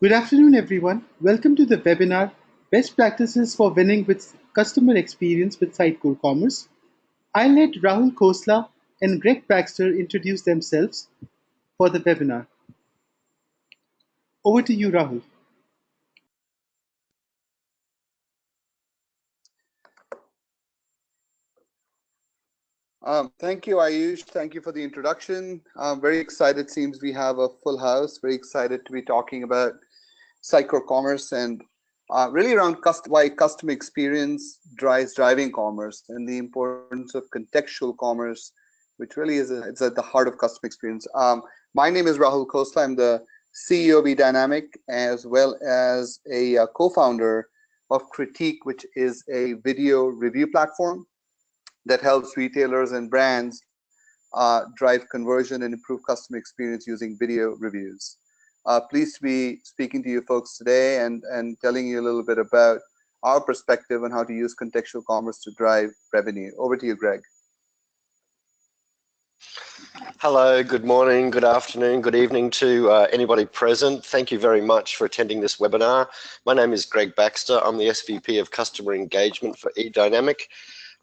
Good afternoon, everyone. Welcome to the webinar Best Practices for Winning with Customer Experience with Sitecore Commerce. I'll let Rahul Khosla and Greg Baxter introduce themselves for the webinar. Over to you, Rahul. Thank you, Ayush. Thank you for the introduction. I'm very excited. Seems we have a full house. Very excited to be talking about Sitecore Commerce and really around why customer experience drives driving commerce and the importance of contextual commerce, which really is it's at the heart of customer experience. My name is Rahul Khosla. I'm the CEO of edynamic as well as a co-founder of Critique, which is a video review platform that helps retailers and brands drive conversion and improve customer experience using video reviews. Pleased to be speaking to you folks today and telling you a little bit about our perspective on how to use contextual commerce to drive revenue. Over to you, Greg. Hello, good morning, good afternoon, good evening to anybody present. Thank you very much for attending this webinar. My name is Greg Baxter. I'm the SVP of Customer Engagement for edynamic.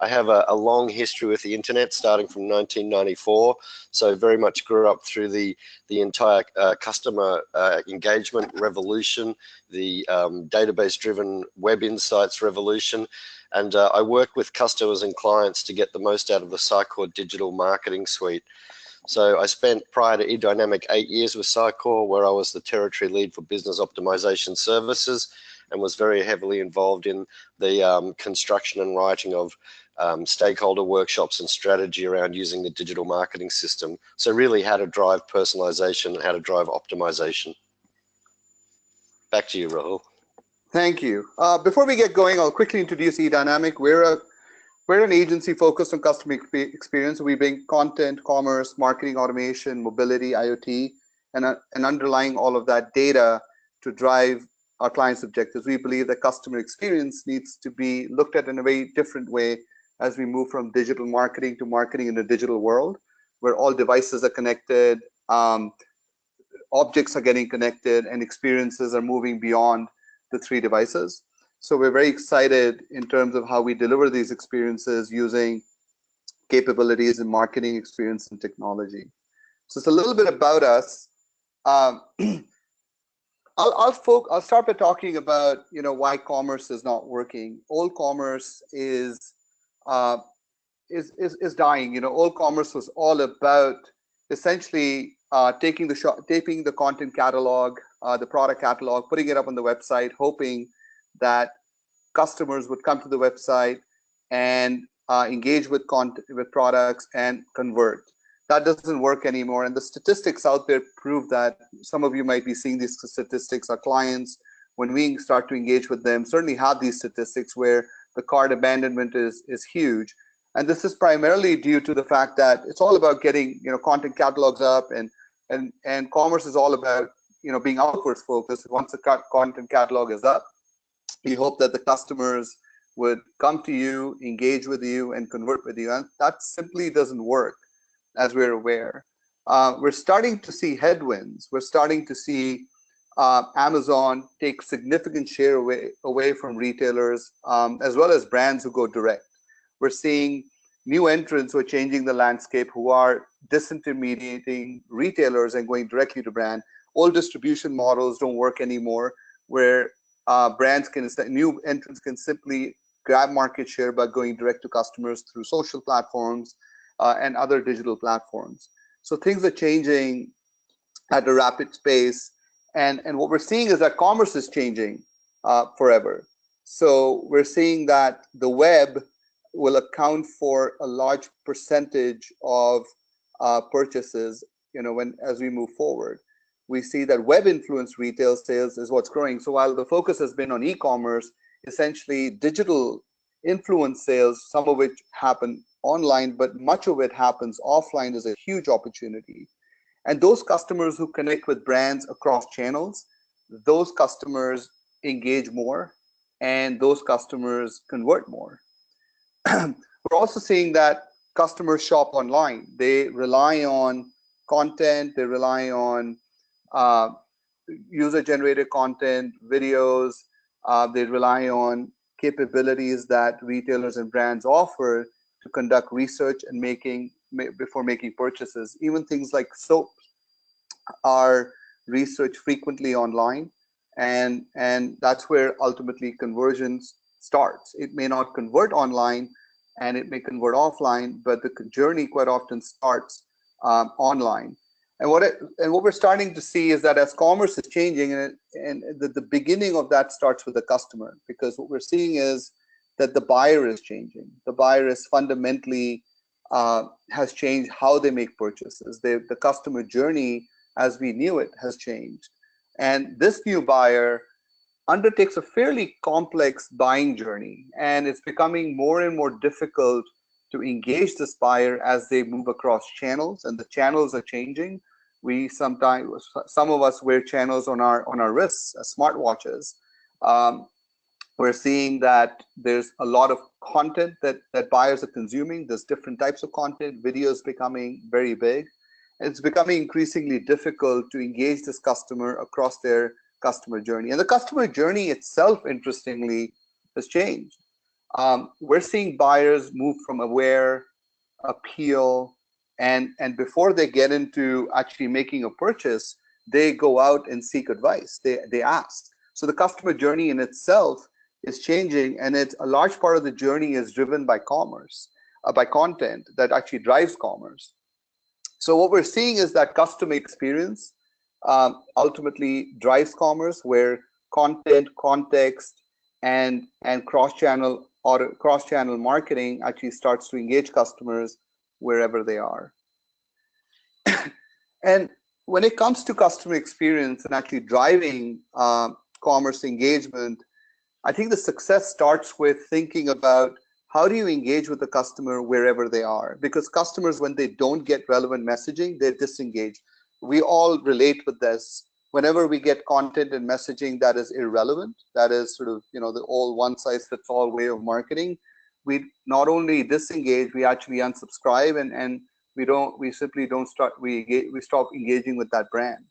I have a long history with the internet starting from 1994, so very much grew up through the entire customer engagement revolution, the database-driven web insights revolution, and I work with customers and clients to get the most out of the Sitecore digital marketing suite. So I spent prior to edynamic 8 years with Sitecore, where I was the territory lead for business optimization services and was very heavily involved in the construction and writing of stakeholder workshops and strategy around using the digital marketing system. So really how to drive personalization, how to drive optimization. Back to you, Rahul. Thank you. Before we get going, I'll quickly introduce edynamic. We're an agency focused on customer experience. We bring content, commerce, marketing automation, mobility, IoT, and underlying all of that data to drive our clients' objectives. We believe that customer experience needs to be looked at in a very different way as we move from digital marketing to marketing in a digital world, where all devices are connected, objects are getting connected, and experiences are moving beyond the three devices. So we're very excited in terms of how we deliver these experiences using capabilities in marketing experience and technology. So it's a little bit about us. I'll start by talking about why commerce is not working. Old commerce is dying. Old commerce was all about essentially taking the content catalog, the product catalog, putting it up on the website, hoping that customers would come to the website and engage with products and convert. That doesn't work anymore, and the statistics out there prove that. Some of you might be seeing these statistics. Our clients, when we start to engage with them, certainly have these statistics where the cart abandonment is huge, and this is primarily due to the fact that it's all about getting content catalogs up, and commerce is all about being outwards focused. Once the content catalog is up, you hope that the customers would come to you, engage with you, and convert with you, and that simply doesn't work, as we're aware. We're starting to see headwinds. We're starting to see Amazon take significant share away from retailers, as well as brands who go direct. We're seeing new entrants who are changing the landscape, who are disintermediating retailers and going directly to brand. Old distribution models don't work anymore, where new entrants can simply grab market share by going direct to customers through social platforms and other digital platforms. So things are changing at a rapid pace. And what we're seeing is that commerce is changing forever. So we're seeing that the web will account for a large percentage of purchases, as we move forward. We see that web influenced retail sales is what's growing. So while the focus has been on e-commerce, essentially digital influence sales, some of which happen online, but much of it happens offline, is a huge opportunity. And those customers who connect with brands across channels, those customers engage more, and those customers convert more. We're also seeing that customers shop online. They rely on content, they rely on user-generated content, videos. They rely on capabilities that retailers and brands offer to conduct research and before making purchases. Even things like soap are researched frequently online, and that's where ultimately conversion starts. It may not convert online, and it may convert offline, but the journey quite often starts online. And what we're starting to see is that as commerce is changing, and the beginning of that starts with the customer, because what we're seeing is that the buyer is changing. The buyer is fundamentally has changed how they make purchases. The customer journey, as we knew it, has changed. And this new buyer undertakes a fairly complex buying journey, and it's becoming more and more difficult to engage this buyer as they move across channels, and the channels are changing. Some of us wear channels on our wrists as smartwatches. We're seeing that there's a lot of content that buyers are consuming. There's different types of content. Videos becoming very big. It's becoming increasingly difficult to engage this customer across their customer journey. And the customer journey itself, interestingly, has changed. We're seeing buyers move from aware, appeal, and before they get into actually making a purchase, they go out and seek advice. They ask. So the customer journey in itself is changing, and it's a large part of the journey is driven by commerce, by content that actually drives commerce. So what we're seeing is that customer experience ultimately drives commerce, where content, context, and cross-channel marketing actually starts to engage customers wherever they are. And when it comes to customer experience and actually driving commerce engagement, I think the success starts with thinking about how do you engage with the customer wherever they are? Because customers, when they don't get relevant messaging, they're disengaged. We all relate with this. Whenever we get content and messaging that is irrelevant, that is sort of, the old one-size-fits-all way of marketing, we not only disengage, we actually unsubscribe, and we stop engaging with that brand.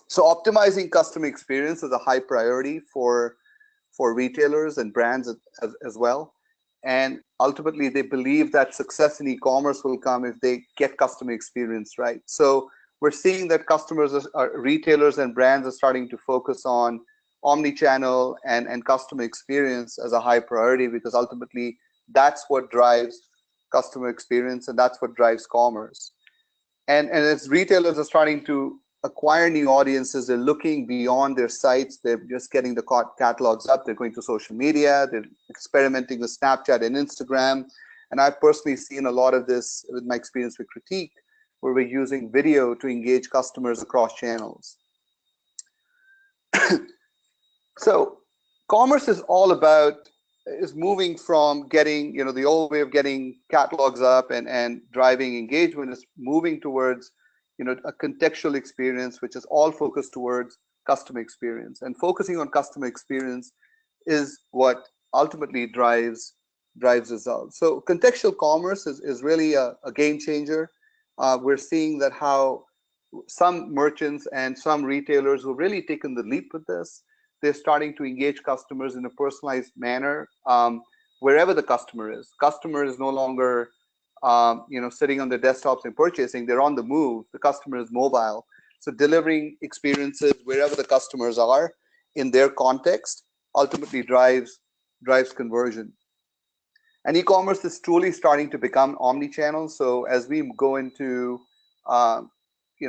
So optimizing customer experience is a high priority for retailers and brands as well. And ultimately, they believe that success in e-commerce will come if they get customer experience right. So we're seeing that retailers and brands are starting to focus on omni-channel and customer experience as a high priority, because ultimately that's what drives customer experience, and that's what drives commerce. And as retailers are starting to acquire new audiences, they're looking beyond their sites. They're just getting the catalogs up. They're going to social media. They're experimenting with Snapchat and Instagram. And I've personally seen a lot of this with my experience with Critique, where we're using video to engage customers across channels. So commerce is moving from getting, the old way of getting catalogs up and driving engagement, is moving towards a contextual experience, which is all focused towards customer experience. And focusing on customer experience is what ultimately drives results. So contextual commerce is really a game changer. We're seeing that how some merchants and some retailers who've really taken the leap with this, they're starting to engage customers in a personalized manner wherever the customer is. Customer is no longer sitting on their desktops and purchasing. They're on the move. The customer is mobile. So delivering experiences wherever the customers are in their context ultimately drives conversion. And e-commerce is truly starting to become omni-channel. So as we go into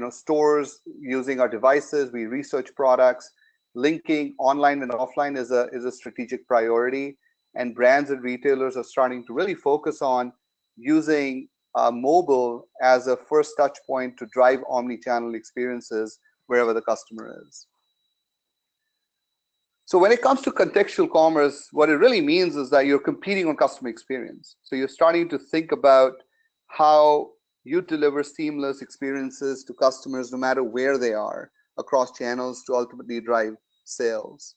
stores using our devices, we research products. Linking online and offline is a strategic priority. And brands and retailers are starting to really focus on using mobile as a first touch point to drive omni-channel experiences wherever the customer is. So when it comes to contextual commerce, what it really means is that you're competing on customer experience. So you're starting to think about how you deliver seamless experiences to customers no matter where they are across channels to ultimately drive sales.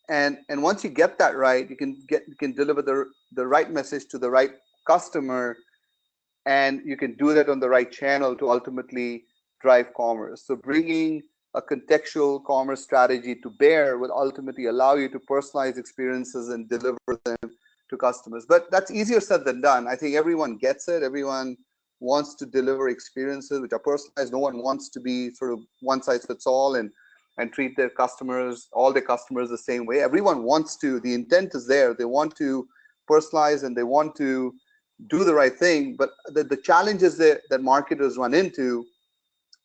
And once you get that right, you can deliver the right message to the right customer, and you can do that on the right channel to ultimately drive commerce. So bringing a contextual commerce strategy to bear will ultimately allow you to personalize experiences and deliver them to customers. But that's easier said than done. I think everyone gets it. Everyone wants to deliver experiences which are personalized. No one wants to be sort of one size fits all and treat their customers, all their customers the same way. Everyone wants to, the intent is there. They want to personalize and they want to do the right thing. But the challenges that marketers run into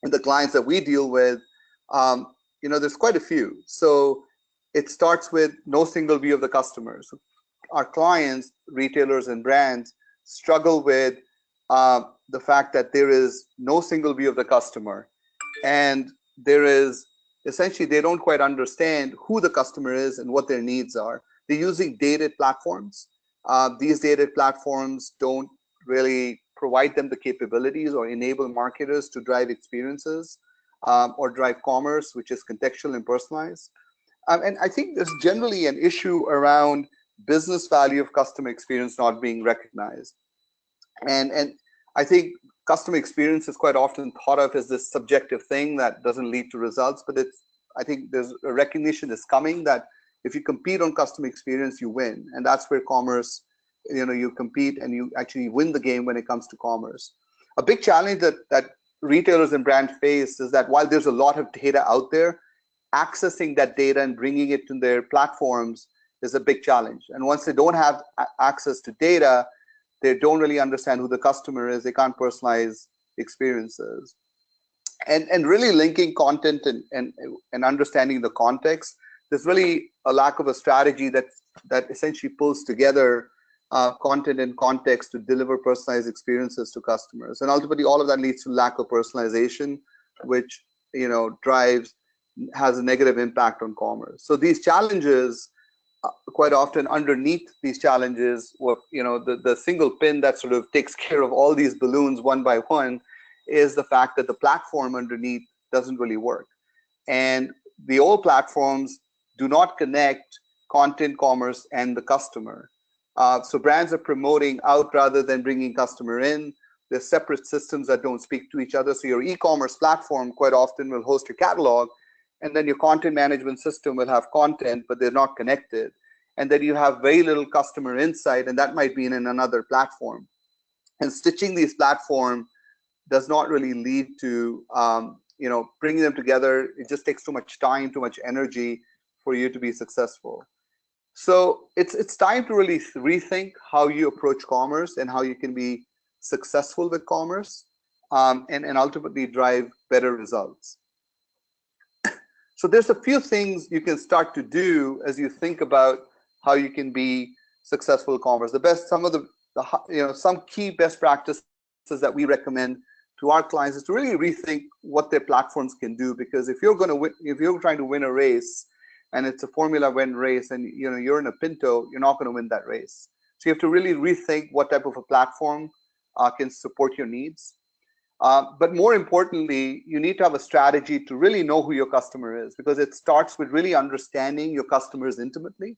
and the clients that we deal with, there's quite a few. So it starts with no single view of the customers. Our clients, retailers and brands, struggle with the fact that there is no single view of the customer, and there is essentially they don't quite understand who the customer is and what their needs are. They're using dated platforms. These dated platforms don't really provide them the capabilities or enable marketers to drive experiences or drive commerce, which is contextual and personalized. And I think there's generally an issue around business value of customer experience not being recognized. And I think customer experience is quite often thought of as this subjective thing that doesn't lead to results, but I think there's a recognition is coming that if you compete on customer experience, you win. And that's where commerce, you compete and you actually win the game when it comes to commerce. A big challenge that retailers and brands face is that while there's a lot of data out there, accessing that data and bringing it to their platforms is a big challenge. And once they don't have access to data, they don't really understand who the customer is. They can't personalize experiences. And really linking content and understanding the context, there's really a lack of a strategy that essentially pulls together content and context to deliver personalized experiences to customers. And ultimately, all of that leads to lack of personalization, which has a negative impact on commerce. So these challenges, quite often underneath these challenges, the single pin that sort of takes care of all these balloons one by one is the fact that the platform underneath doesn't really work. And the old platforms do not connect content, commerce, and the customer. So brands are promoting out rather than bringing customer in. There's separate systems that don't speak to each other. So your e-commerce platform quite often will host your catalog, and then your content management system will have content, but they're not connected. And then you have very little customer insight, and that might be in another platform. And stitching these platforms does not really lead to bringing them together. It just takes too much time, too much energy for you to be successful. So it's time to really rethink how you approach commerce and how you can be successful with commerce and ultimately drive better results. So there's a few things you can start to do as you think about how you can be successful with commerce. Some key best practices that we recommend to our clients is to really rethink what their platforms can do. Because if you're trying to win a race and it's a Formula One race and you're in a Pinto, you're not going to win that race. So you have to really rethink what type of a platform can support your needs. But more importantly, you need to have a strategy to really know who your customer is, because it starts with really understanding your customers intimately,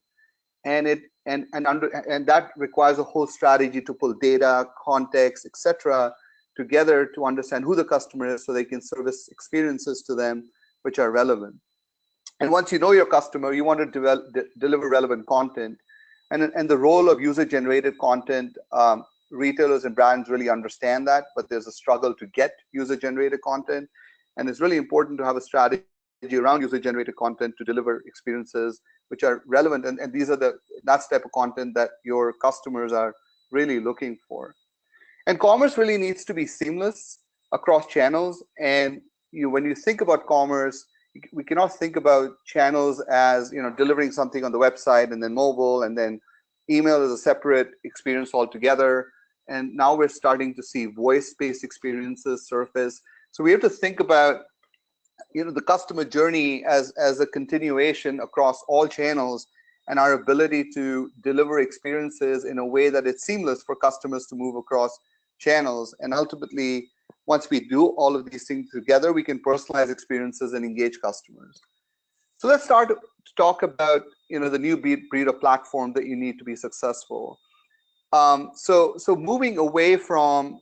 and that requires a whole strategy to pull data, context, etc., together to understand who the customer is, so they can service experiences to them which are relevant. And once you know your customer, you want to deliver relevant content, and the role of user-generated content. Retailers and brands really understand that, but there's a struggle to get user-generated content. And it's really important to have a strategy around user-generated content to deliver experiences which are relevant. And that's the type of content that your customers are really looking for. And commerce really needs to be seamless across channels. And when you think about commerce, we cannot think about channels as delivering something on the website and then mobile and then email is a separate experience altogether. And now we're starting to see voice-based experiences surface. So we have to think about the customer journey as a continuation across all channels, and our ability to deliver experiences in a way that it's seamless for customers to move across channels. And ultimately, once we do all of these things together, we can personalize experiences and engage customers. So let's start to talk about the new breed of platform that you need to be successful. So moving away from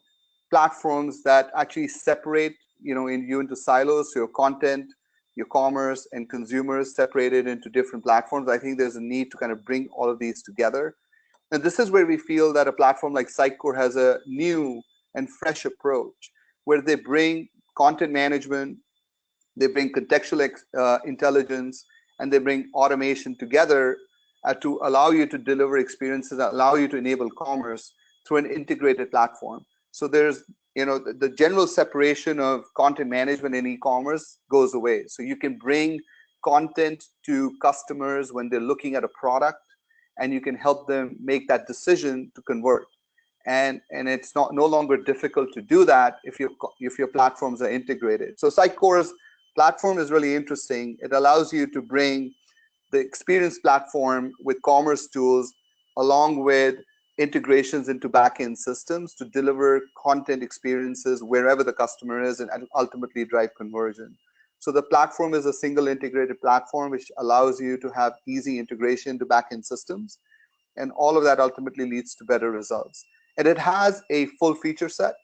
platforms that actually separate you into silos, so your content, your commerce and consumers separated into different platforms. I think there's a need to kind of bring all of these together. And this is where we feel that a platform like Sitecore has a new and fresh approach, where they bring content management, they bring contextual intelligence, and they bring automation together to allow you to deliver experiences, allow you to enable commerce through an integrated platform. So there's, the general separation of content management in e-commerce goes away. So you can bring content to customers when they're looking at a product, and you can help them make that decision to convert. And it's no longer difficult to do that if your platforms are integrated. So Sitecore's platform is really interesting. It allows you to bring the experience platform with commerce tools along with integrations into backend systems to deliver content experiences wherever the customer is and ultimately drive conversion. So the platform is a single integrated platform which allows you to have easy integration into backend systems, and all of that ultimately leads to better results. And it has a full feature set.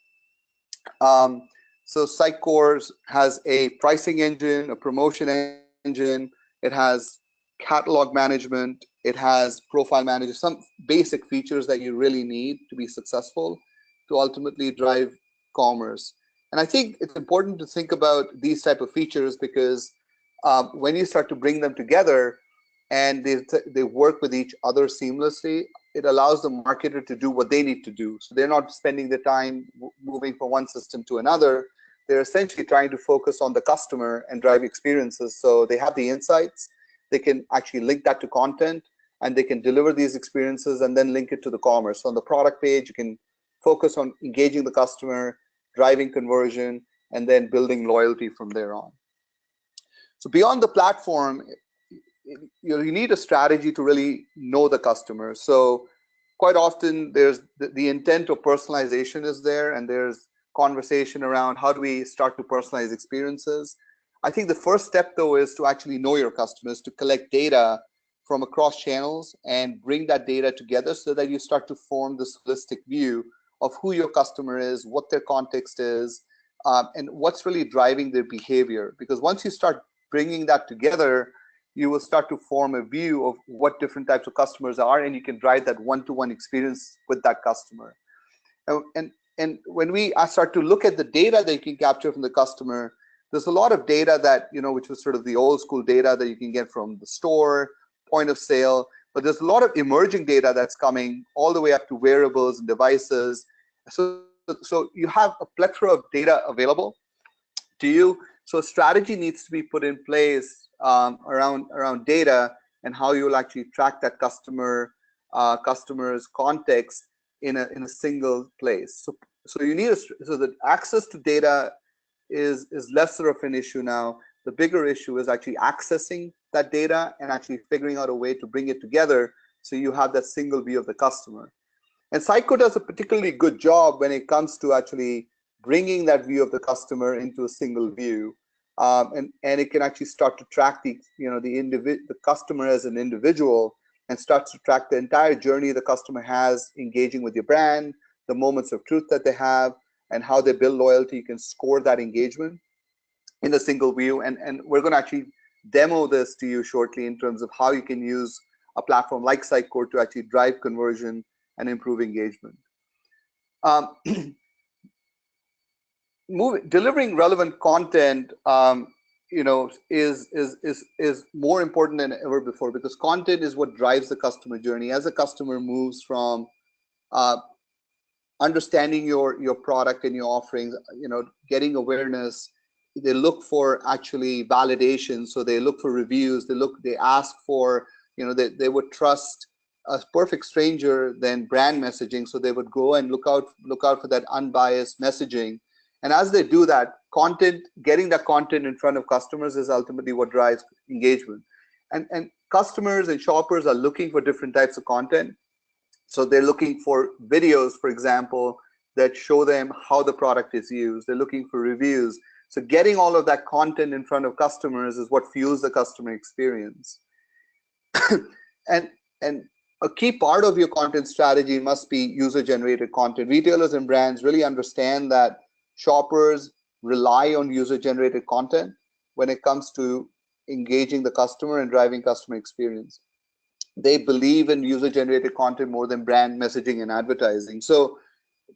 So Sitecore has a pricing engine, a promotion engine, it has catalog management, it has profile manager, some basic features that you really need to be successful to ultimately drive commerce. And I think it's important to think about these type of features because when you start to bring them together and they work with each other seamlessly, it allows the marketer to do what they need to do. So they're not spending the time moving from one system to another. They're essentially trying to focus on the customer and drive experiences. So they have the insights, they can actually link that to content, and they can deliver these experiences and then link it to the commerce. So on the product page, you can focus on engaging the customer, driving conversion, and then building loyalty from there on. So beyond the platform, you need a strategy to really know the customer. So quite often there's the intent of personalization is there, and there's conversation around how do we start to personalize experiences. I think the first step though is to actually know your customers, to collect data from across channels and bring that data together so that you start to form this holistic view of who your customer is, what their context is, and what's really driving their behavior. Because once you start bringing that together, you will start to form a view of what different types of customers are, and you can drive that one-to-one experience with that customer. And when we start to look at the data that you can capture from the customer, there's a lot of data that, which was sort of the old school data that you can get from the store, point of sale, but there's a lot of emerging data that's coming all the way up to wearables and devices. So you have a plethora of data available to you. So a strategy needs to be put in place around data and how you will actually track that customer's context in a single place. So you need so that access to data is lesser of an issue now. The bigger issue is actually accessing that data and actually figuring out a way to bring it together so you have that single view of the customer. And Sitecore does a particularly good job when it comes to actually bringing that view of the customer into a single view. And it can actually start to track the customer as an individual, and starts to track the entire journey the customer has engaging with your brand, the moments of truth that they have, and how they build loyalty. You can score that engagement in a single view. And we're going to actually demo this to you shortly in terms of how you can use a platform like Sitecore to actually drive conversion and improve engagement. Delivering relevant content, is more important than ever before, because content is what drives the customer journey. As a customer moves from understanding your product and your offerings, getting awareness, they look for actually validation. So they look for reviews. They ask for, they would trust a perfect stranger than brand messaging. So they would go and look out for that unbiased messaging. And as they do that, getting that content in front of customers is ultimately what drives engagement. And customers and shoppers are looking for different types of content. So they're looking for videos, for example, that show them how the product is used. They're looking for reviews. So getting all of that content in front of customers is what fuels the customer experience. And a key part of your content strategy must be user-generated content. Retailers and brands really understand that shoppers rely on user-generated content, when it comes to engaging the customer and driving customer experience. They believe in user-generated content more than brand messaging and advertising. So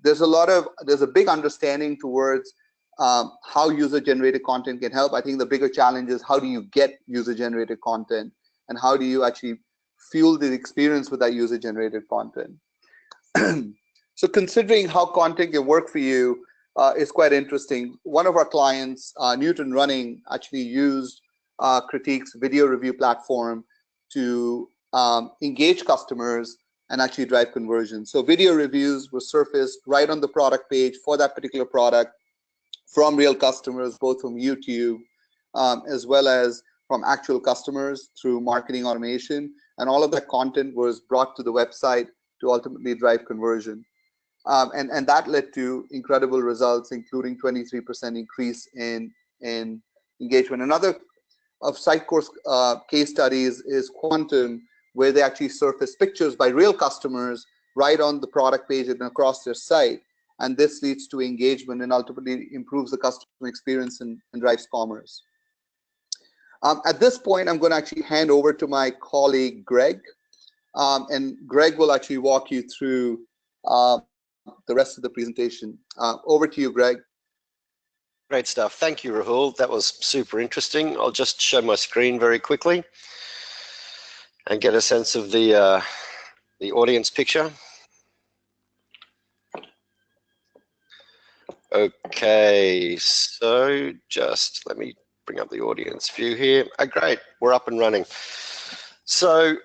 there's a big understanding towards how user-generated content can help. I think the bigger challenge is how do you get user-generated content, and how do you actually fuel the experience with that user-generated content. So considering how content can work for you is quite interesting. One of our clients, Newton Running, actually used Critique's video review platform to engage customers and actually drive conversion. So video reviews were surfaced right on the product page for that particular product from real customers, both from YouTube as well as from actual customers through marketing automation. And all of that content was brought to the website to ultimately drive conversion. And that led to incredible results, including 23% increase in engagement. Another of Sitecore's case studies is Quantum, where they actually surface pictures by real customers right on the product page and across their site. And this leads to engagement and ultimately improves the customer experience and drives commerce. At this point, I'm going to actually hand over to my colleague, Greg. And Greg will actually walk you through the rest of the presentation. Over to you, Greg. Great stuff. Thank you, Rahul. That was super interesting. I'll just show my screen very quickly and get a sense of the audience picture. Okay, so just let me bring up the audience view here. Oh, great, we're up and running. So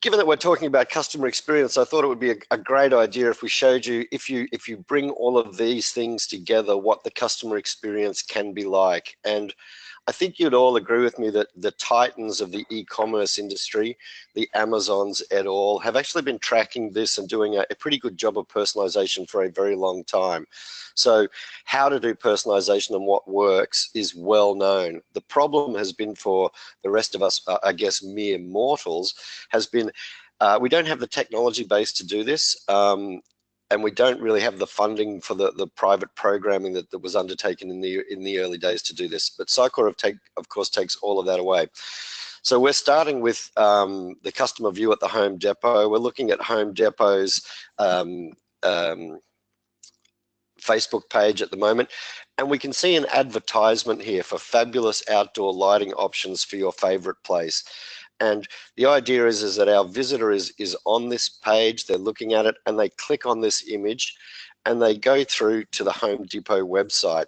given that we're talking about customer experience, I thought it would be a great idea if we showed you, if you bring all of these things together, what the customer experience can be like. And I think you'd all agree with me that the titans of the e-commerce industry, the Amazons et al., have actually been tracking this and doing a pretty good job of personalization for a very long time. So how to do personalization and what works is well known. The problem has been for the rest of us, I guess mere mortals, has been we don't have the technology base to do this. And we don't really have the funding for the private programming that was undertaken in the early days to do this. But Sitecore, of course, takes all of that away. So we're starting with the customer view at the Home Depot. We're looking at Home Depot's Facebook page at the moment, and we can see an advertisement here for fabulous outdoor lighting options for your favorite place. And the idea is that our visitor is on this page, they're looking at it, and they click on this image, and they go through to the Home Depot website,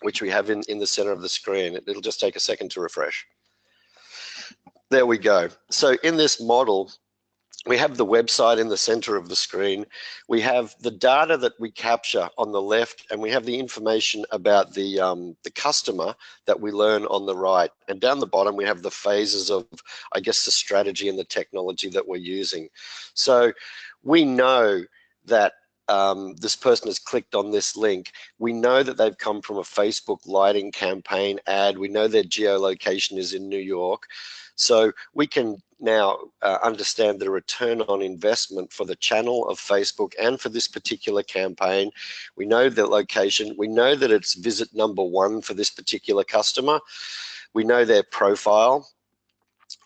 which we have in the center of the screen. It'll just take a second to refresh. There we go. So in this model, we have the website in the center of the screen. We have the data that we capture on the left, and we have the information about the customer that we learn on the right. And down the bottom, we have the phases of, I guess, the strategy and the technology that we're using. So we know that this person has clicked on this link. We know that they've come from a Facebook lighting campaign ad. We know their geolocation is in New York. So we can now understand the return on investment for the channel of Facebook and for this particular campaign. We know the location. We know that it's visit number 1 for this particular customer. We know their profile.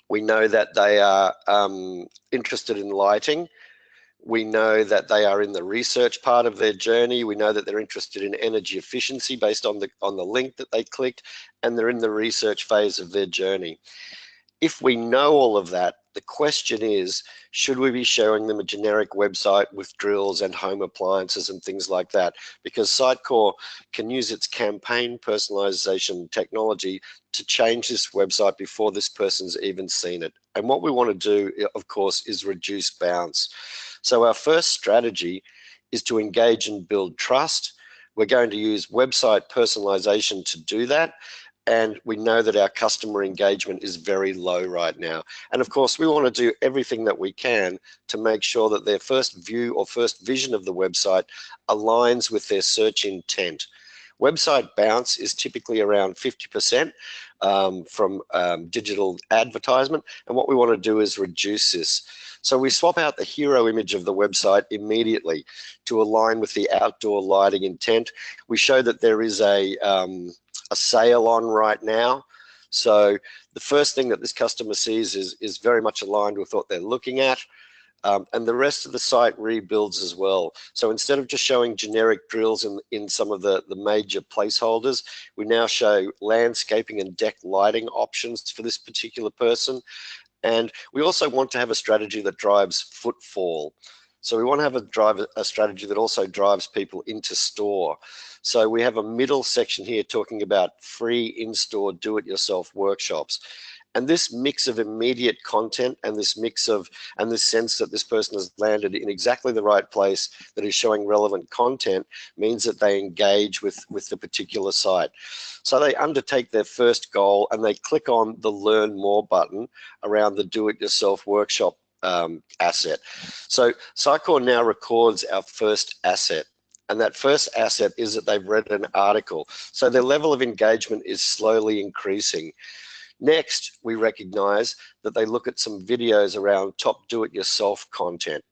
We know that they are interested in lighting. We know that they are in the research part of their journey. We know that they're interested in energy efficiency based on the link that they clicked, and they're in the research phase of their journey. If we know all of that, the question is, should we be showing them a generic website with drills and home appliances and things like that? Because Sitecore can use its campaign personalization technology to change this website before this person's even seen it. And what we want to do, of course, is reduce bounce. So our first strategy is to engage and build trust. We're going to use website personalization to do that. And we know that our customer engagement is very low right now. And of course, we want to do everything that we can to make sure that their first view or first vision of the website aligns with their search intent. Website bounce is typically around 50% from digital advertisement. And what we want to do is reduce this. So we swap out the hero image of the website immediately to align with the outdoor lighting intent. We show that there is a a sale on right now. So the first thing that this customer sees is very much aligned with what they're looking at. And the rest of the site rebuilds as well. So instead of just showing generic drills in some of the major placeholders, we now show landscaping and deck lighting options for this particular person. And we also want to have a strategy that drives footfall. So we want to have a strategy that also drives people into store. So we have a middle section here talking about free in-store do-it-yourself workshops. And this mix of immediate content and this sense that this person has landed in exactly the right place that is showing relevant content means that they engage with the particular site. So they undertake their first goal and they click on the Learn More button around the do-it-yourself workshop asset. So Sitecore now records our first asset. And that first asset is that they've read an article. So their level of engagement is slowly increasing. Next, we recognize that they look at some videos around top do-it-yourself content.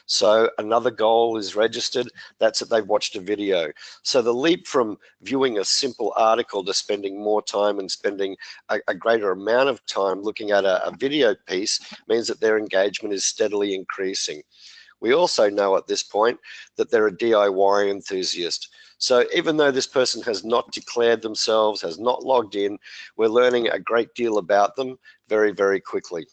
So another goal is registered, that's that they've watched a video. So the leap from viewing a simple article to spending more time and spending a greater amount of time looking at a video piece means that their engagement is steadily increasing. We also know at this point that they're a DIY enthusiast. So even though this person has not declared themselves, has not logged in, we're learning a great deal about them very, very quickly.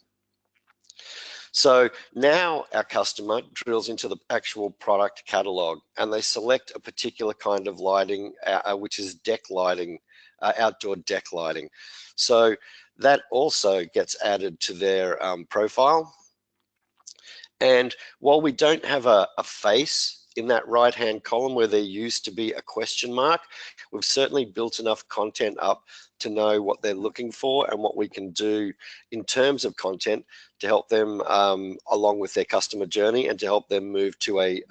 So now our customer drills into the actual product catalog and they select a particular kind of lighting, which is deck lighting, outdoor deck lighting. So that also gets added to their profile. And while we don't have a face in that right-hand column where there used to be a question mark, we've certainly built enough content up to know what they're looking for and what we can do in terms of content to help them along with their customer journey and to help them move to a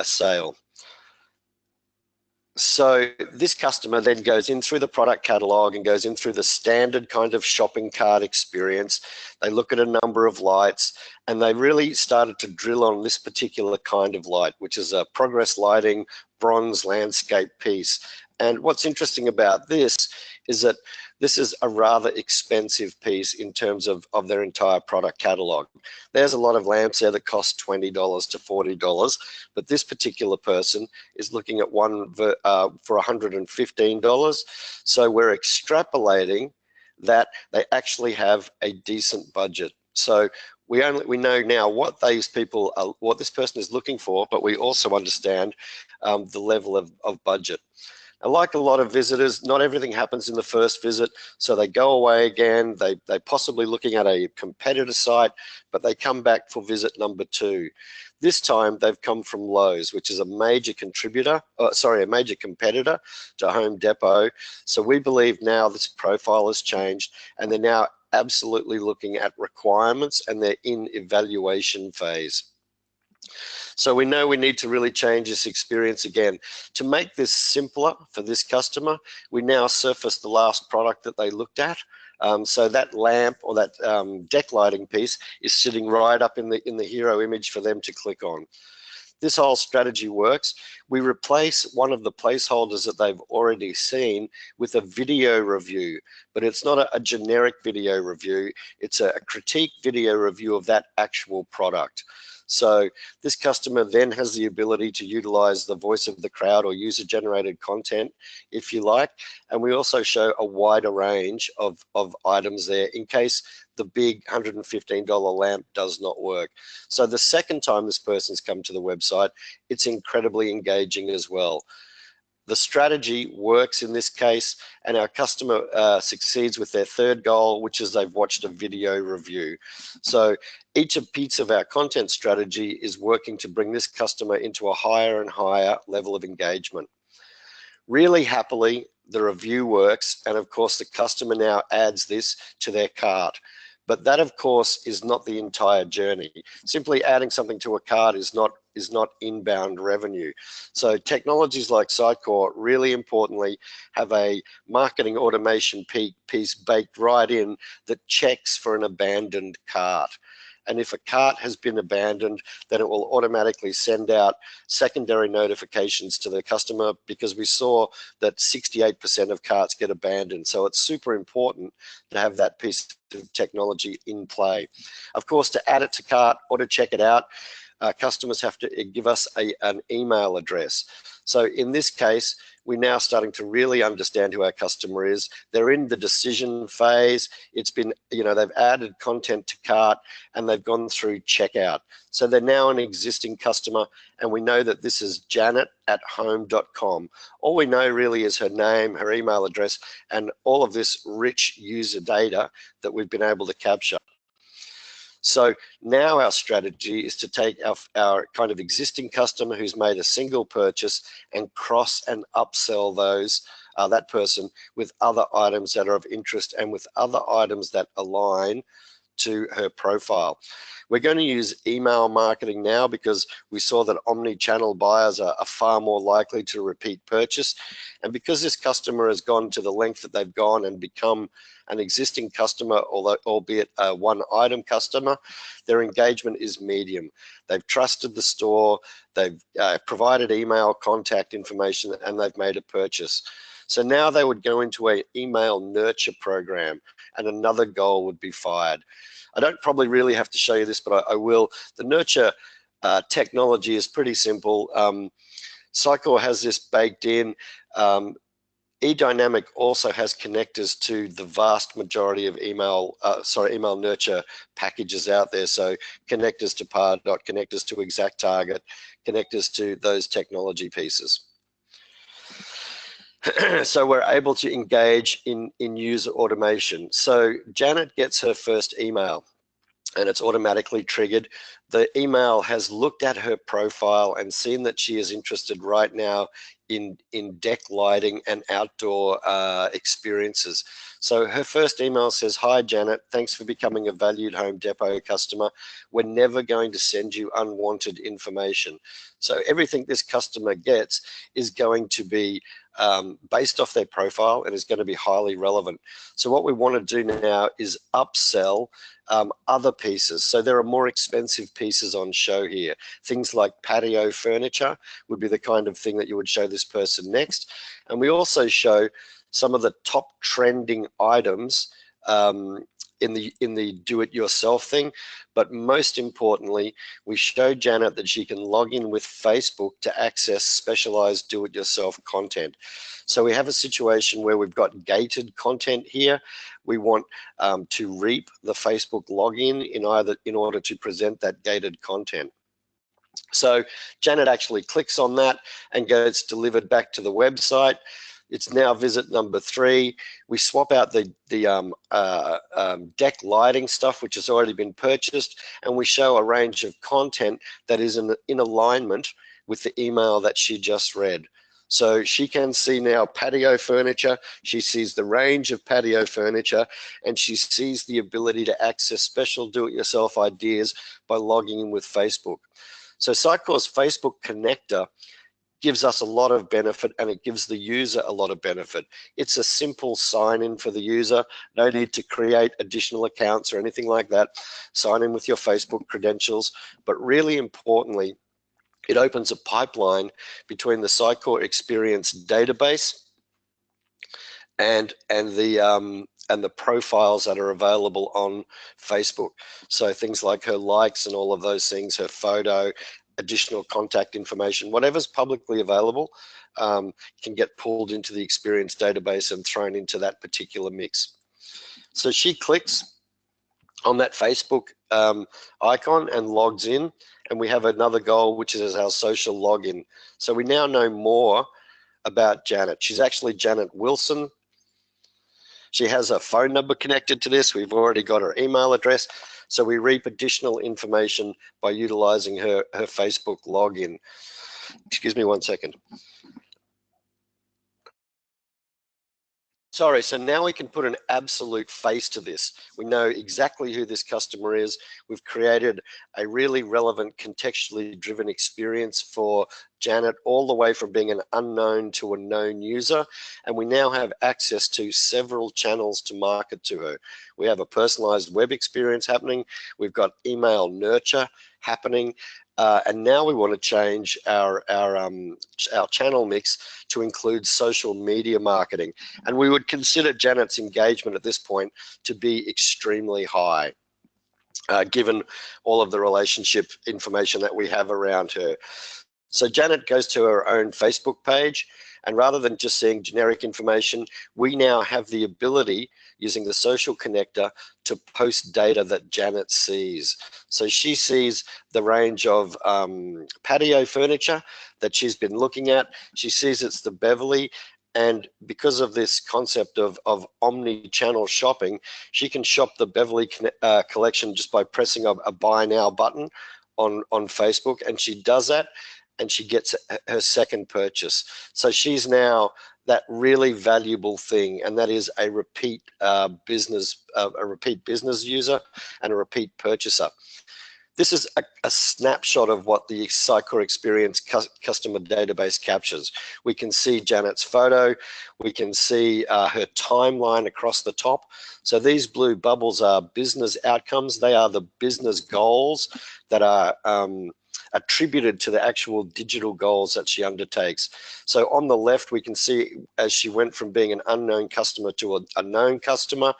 sale. So this customer then goes in through the product catalog and goes in through the standard kind of shopping cart experience. They look at a number of lights and they really started to drill on this particular kind of light, which is a progress lighting bronze landscape piece. And what's interesting about this is that this is a rather expensive piece in terms of their entire product catalog. There's a lot of lamps there that cost $20 to $40, but this particular person is looking at one for $115. So we're extrapolating that they actually have a decent budget. So we know now what this person is looking for, but we also understand the level of budget. And like a lot of visitors, not everything happens in the first visit, so they go away again, they're possibly looking at a competitor site, but they come back for visit number 2. This time they've come from Lowe's, which is a major competitor to Home Depot. So we believe now this profile has changed and they're now absolutely looking at requirements and they're in evaluation phase. So we know we need to really change this experience again. To make this simpler for this customer, we now surface the last product that they looked at. So that lamp or that deck lighting piece is sitting right up in the hero image for them to click on. This whole strategy works. We replace one of the placeholders that they've already seen with a video review, but it's not a generic video review. It's a critique video review of that actual product. So this customer then has the ability to utilize the voice of the crowd or user-generated content, if you like. And we also show a wider range of items there in case the big $115 lamp does not work. So the second time this person's come to the website, it's incredibly engaging as well. The strategy works in this case, and our customer succeeds with their third goal, which is they've watched a video review. So each piece of our content strategy is working to bring this customer into a higher and higher level of engagement. Really happily, the review works, and of course the customer now adds this to their cart. But that, of course, is not the entire journey. Simply adding something to a cart is not inbound revenue. So technologies like Sitecore, really importantly, have a marketing automation piece baked right in that checks for an abandoned cart. And if a cart has been abandoned, then it will automatically send out secondary notifications to the customer, because we saw that 68% of carts get abandoned. So it's super important to have that piece of technology in play. Of course, to add it to cart or to check it out, customers have to give us an email address. So in this case, we're now starting to really understand who our customer is. They're in the decision phase. It's been, they've added content to cart and they've gone through checkout. So they're now an existing customer, and we know that this is janet@home.com. All we know really is her name, her email address, and all of this rich user data that we've been able to capture. So now our strategy is to take our kind of existing customer who's made a single purchase and cross and upsell that person with other items that are of interest and with other items that align to her profile. We're going to use email marketing now because we saw that omni-channel buyers are far more likely to repeat purchase. And because this customer has gone to the length that they've gone and become an existing customer, albeit a one item customer, their engagement is medium. They've trusted the store, they've provided email contact information, and they've made a purchase. So now they would go into an email nurture program, and another goal would be fired. I don't probably really have to show you this, but I will. The nurture technology is pretty simple. Sitecore has this baked in. Edynamic also has connectors to the vast majority of email nurture packages out there. So connectors to Pardot, connectors to ExactTarget, connectors to those technology pieces. So we're able to engage in user automation. So Janet gets her first email and it's automatically triggered. The email has looked at her profile and seen that she is interested right now in deck lighting and outdoor experiences. So her first email says, "Hi Janet, thanks for becoming a valued Home Depot customer. We're never going to send you unwanted information." So everything this customer gets is going to be based off their profile and is going to be highly relevant. So what we want to do now is upsell other pieces. So there are more expensive pieces on show here. Things like patio furniture would be the kind of thing that you would show this person next. And we also show some of the top trending items in the do-it-yourself thing. But most importantly, we show Janet that she can log in with Facebook to access specialized do-it-yourself content. So we have a situation where we've got gated content here. We want to reap the Facebook login in order to present that gated content. So Janet actually clicks on that and gets delivered back to the website. It's now visit number 3. We swap out the deck lighting stuff, which has already been purchased, and we show a range of content that is in alignment with the email that she just read. So she can see now patio furniture, she sees the range of patio furniture, and she sees the ability to access special do-it-yourself ideas by logging in with Facebook. So Sitecore's Facebook connector gives us a lot of benefit, and it gives the user a lot of benefit. It's a simple sign-in for the user. No need to create additional accounts or anything like that. Sign in with your Facebook credentials, but really importantly, it opens a pipeline between the Sitecore experience database and the profiles that are available on Facebook. So things like her likes and all of those things, her photo, additional contact information, whatever's publicly available can get pulled into the experience database and thrown into that particular mix. So she clicks on that Facebook icon and logs in, and we have another goal, which is our social login. So we now know more about Janet. She's actually Janet Wilson. She has a phone number connected to this. We've already got her email address. So we reap additional information by utilizing her Facebook login. Excuse me one second. Sorry, so now we can put an absolute face to this. We know exactly who this customer is. We've created a really relevant, contextually driven experience for Janet, all the way from being an unknown to a known user. And we now have access to several channels to market to her. We have a personalized web experience happening. We've got email nurture happening. And now we want to change our channel mix to include social media marketing. And we would consider Janet's engagement at this point to be extremely high, given all of the relationship information that we have around her. So Janet goes to her own Facebook page, and rather than just seeing generic information, we now have the ability, using the social connector, to post data that Janet sees. So she sees the range of patio furniture that she's been looking at. She sees it's the Beverly, and because of this concept of omni-channel shopping, she can shop the Beverly collection just by pressing a buy now button on Facebook, and she does that, and she gets her second purchase. So she's now that really valuable thing, and that is a repeat business user and a repeat purchaser. This is a snapshot of what the Sitecore Experience customer database captures. We can see Janet's photo. We can see her timeline across the top. So these blue bubbles are business outcomes. They are the business goals that are attributed to the actual digital goals that she undertakes. So on the left, we can see as she went from being an unknown customer to a known customer.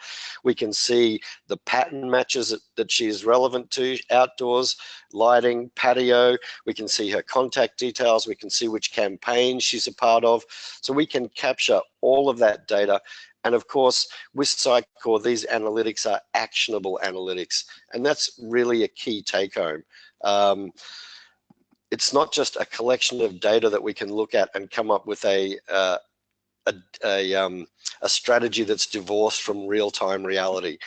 We can see the pattern matches that she is relevant to: outdoors, lighting, patio. We can see her contact details. We can see which campaign she's a part of. So we can capture all of that data. And of course, with Sitecore, these analytics are actionable analytics. And that's really a key take home. It's not just a collection of data that we can look at and come up with a strategy that's divorced from real-time reality.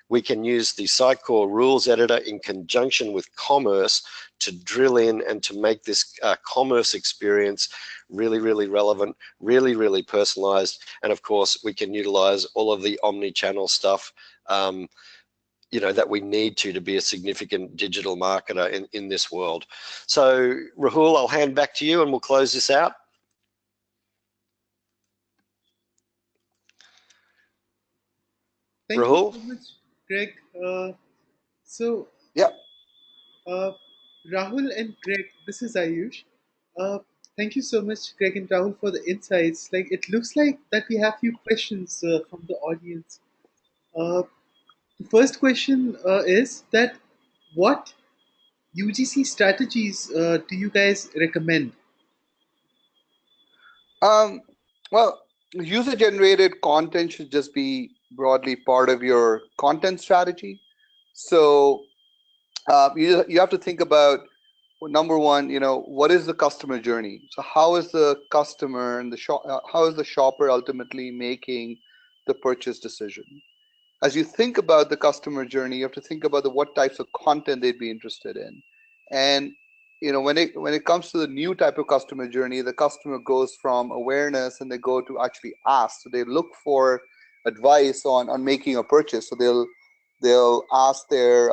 We can use the Sitecore rules editor in conjunction with commerce to drill in and to make this commerce experience really, really relevant, really, really personalized. And of course, we can utilize all of the omni-channel stuff that we need to be a significant digital marketer in this world. So Rahul, I'll hand back to you and we'll close this out. Thank Rahul? you so much, Greg. So, Yeah. Rahul and Greg, this is Ayush. Thank you so much, Greg and Rahul, for the insights. Like, it looks like that we have few questions from the audience. The first question is that what UGC strategies do you guys recommend? Well, user-generated content should just be broadly part of your content strategy. So you have to think about, well, number one, what is the customer journey? So how is the customer and how is the shopper ultimately making the purchase decision? As you think about the customer journey, you have to think about what types of content they'd be interested in. And when it comes to the new type of customer journey, the customer goes from awareness and they go to actually ask. So they look for advice on making a purchase. So they'll ask their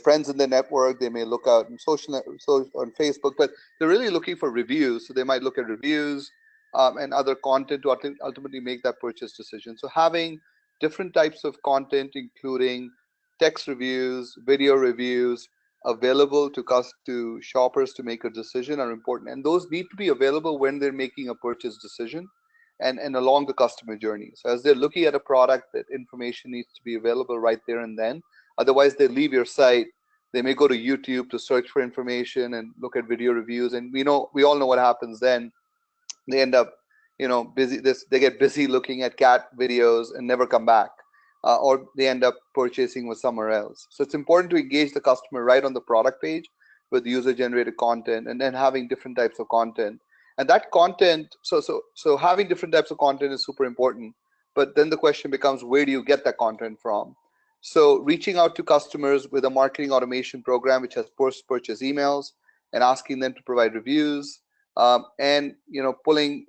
friends in the network. They may look out on on Facebook, but they're really looking for reviews. So they might look at reviews and other content to ultimately make that purchase decision. So having different types of content, including text reviews, video reviews, available to shoppers to make a decision are important. And those need to be available when they're making a purchase decision and along the customer journey. So as they're looking at a product, that information needs to be available right there and then. Otherwise, they leave your site. They may go to YouTube to search for information and look at video reviews. And we all know what happens then. They end up, busy. They get busy looking at cat videos and never come back, or they end up purchasing with somewhere else. So it's important to engage the customer right on the product page with user-generated content, and then having different types of content. And that content, so having different types of content is super important. But then the question becomes, where do you get that content from? So reaching out to customers with a marketing automation program which has post-purchase emails and asking them to provide reviews. and pulling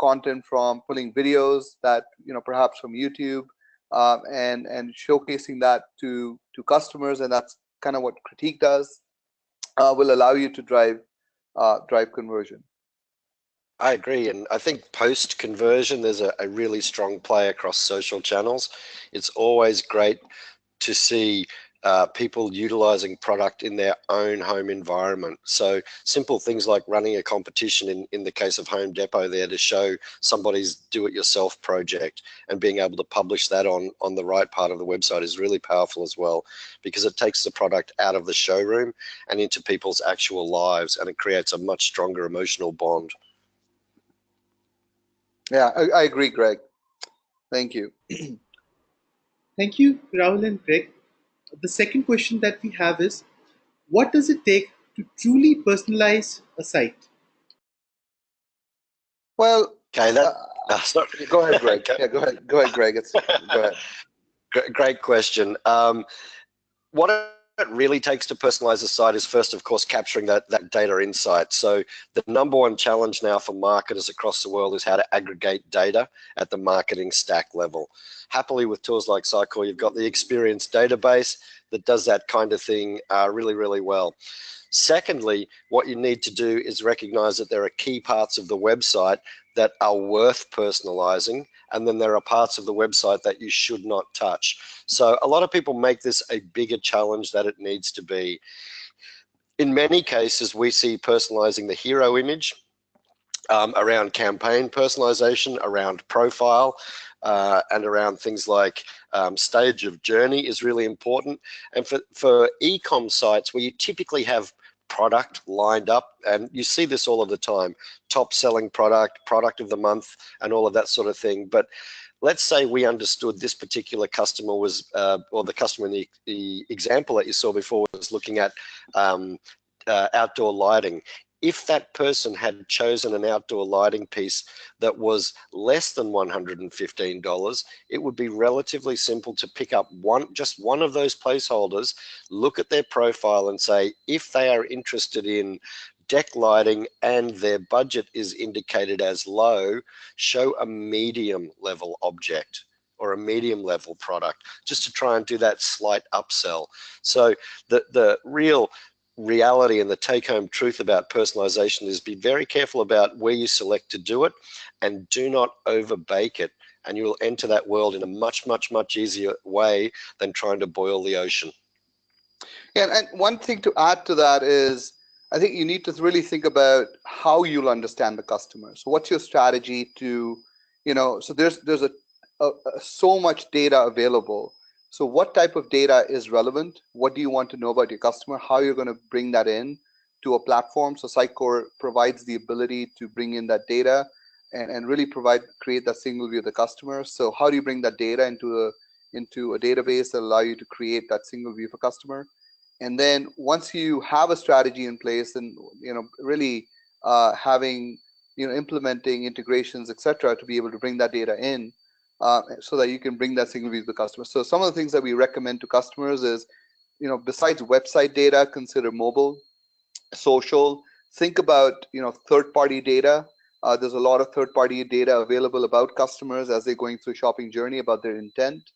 content from pulling videos that perhaps from YouTube, and showcasing that to customers, and that's kind of what Critique does. Will allow you to drive conversion. I agree, and I think post conversion there's a really strong play across social channels. It's always great to see people utilizing product in their own home environment. So simple things like running a competition in the case of Home Depot there to show somebody's do-it-yourself project, and being able to publish that on the right part of the website is really powerful as well, because it takes the product out of the showroom and into people's actual lives, and it creates a much stronger emotional bond. Yeah, I agree, Greg. Thank you. Thank you, Rahul and Greg. The second question that we have is, what does it take to truly personalize a site? Well, Okay, sorry. go ahead, Greg. Okay. Yeah, go ahead, Greg. Go ahead. Great question. What it really takes to personalize a site is first, of course, capturing that data insight. So the number one challenge now for marketers across the world is how to aggregate data at the marketing stack level. Happily, with tools like Sitecore, you've got the experience database that does that kind of thing really, really well. Secondly, what you need to do is recognize that there are key parts of the website that are worth personalizing, and then there are parts of the website that you should not touch. So a lot of people make this a bigger challenge than it needs to be. In many cases, we see personalizing the hero image, around campaign personalization, around profile, and around things like stage of journey is really important. And for e-com sites where you typically have product lined up, and you see this all of the time, top selling product of the month, and all of that sort of thing. But let's say we understood this particular customer was, or the customer in the example that you saw before was looking at outdoor lighting. If that person had chosen an outdoor lighting piece that was less than $115, it would be relatively simple to pick up just one of those placeholders, look at their profile and say, if they are interested in deck lighting and their budget is indicated as low, show a medium level object or a medium level product, just to try and do that slight upsell. So the real reality and the take-home truth about personalization is be very careful about where you select to do it, and do not overbake it, and you will enter that world in a much easier way than trying to boil the ocean. Yeah, and one thing to add to that is, I think you need to really think about how you'll understand the customer. So what's your strategy to, so there's so much data available. So what type of data is relevant? What do you want to know about your customer? How you're going to bring that in to a platform? So Sitecore provides the ability to bring in that data and really create that single view of the customer. So how do you bring that data into a database that allow you to create that single view for customer? And then once you have a strategy in place, and really having implementing integrations, etc., to be able to bring that data in, so that you can bring that single view to the customer. So some of the things that we recommend to customers is, besides website data, consider mobile, social. Think about third-party data. There's a lot of third-party data available about customers as they're going through shopping journey, about their intent,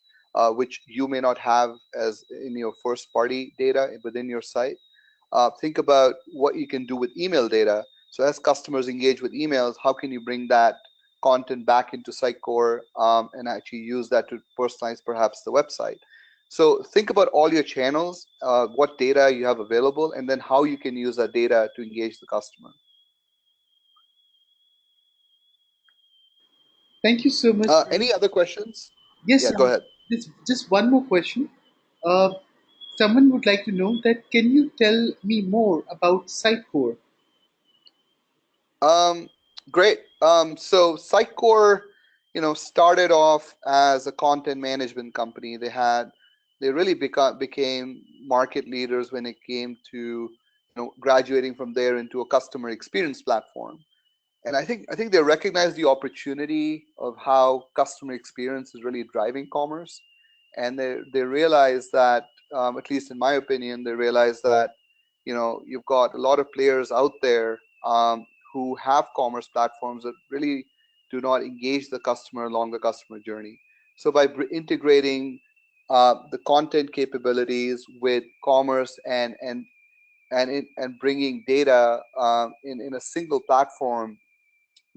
which you may not have as in your first-party data within your site. Think about what you can do with email data. So as customers engage with emails, how can you bring that content back into Sitecore and actually use that to personalize perhaps the website? So think about all your channels, what data you have available, and then how you can use that data to engage the customer. Thank you so much. Any other questions? Yes, Yeah, go ahead. just one more question. Uh, Someone would like to know that, can you tell me more about Sitecore? Great. So Sitecore, started off as a content management company. They really became market leaders when it came to, graduating from there into a customer experience platform. And I think they recognize the opportunity of how customer experience is really driving commerce, and they realize that, at least in my opinion, they realize that, you've got a lot of players out there, who have commerce platforms that really do not engage the customer along the customer journey. So by integrating the content capabilities with commerce and bringing data in a single platform,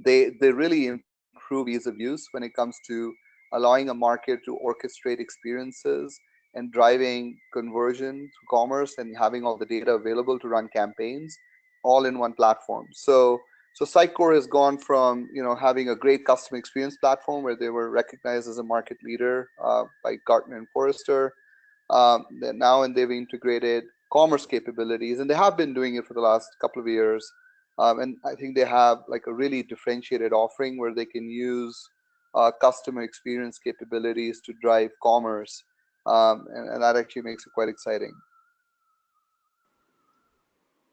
they really improve ease of use when it comes to allowing a market to orchestrate experiences and driving conversion to commerce and having all the data available to run campaigns all in one platform. So Sitecore has gone from having a great customer experience platform where they were recognized as a market leader by Gartner and Forrester. Now and they've integrated commerce capabilities, and they have been doing it for the last couple of years. And I think they have like a really differentiated offering where they can use customer experience capabilities to drive commerce, and that actually makes it quite exciting.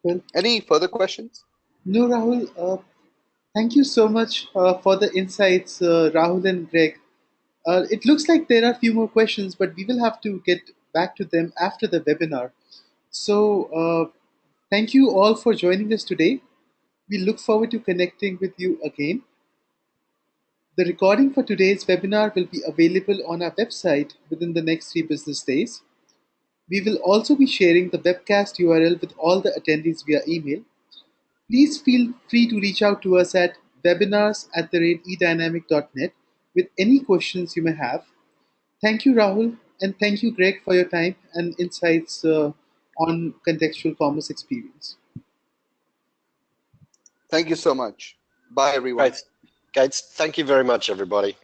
Well, Any further questions? no, Rahul. Thank you so much for the insights, Rahul and Greg. It looks like there are a few more questions, but we will have to get back to them after the webinar. So, thank you all for joining us today. We look forward to connecting with you again. The recording for today's webinar will be available on our website within the next 3 business days. We will also be sharing the webcast URL with all the attendees via email. Please feel free to reach out to us at webinars@edynamic.net with any questions you may have. Thank you, Rahul, and thank you, Greg, for your time and insights on contextual commerce experience. Thank you so much. Bye, everyone. Great. Gates, thank you very much, everybody.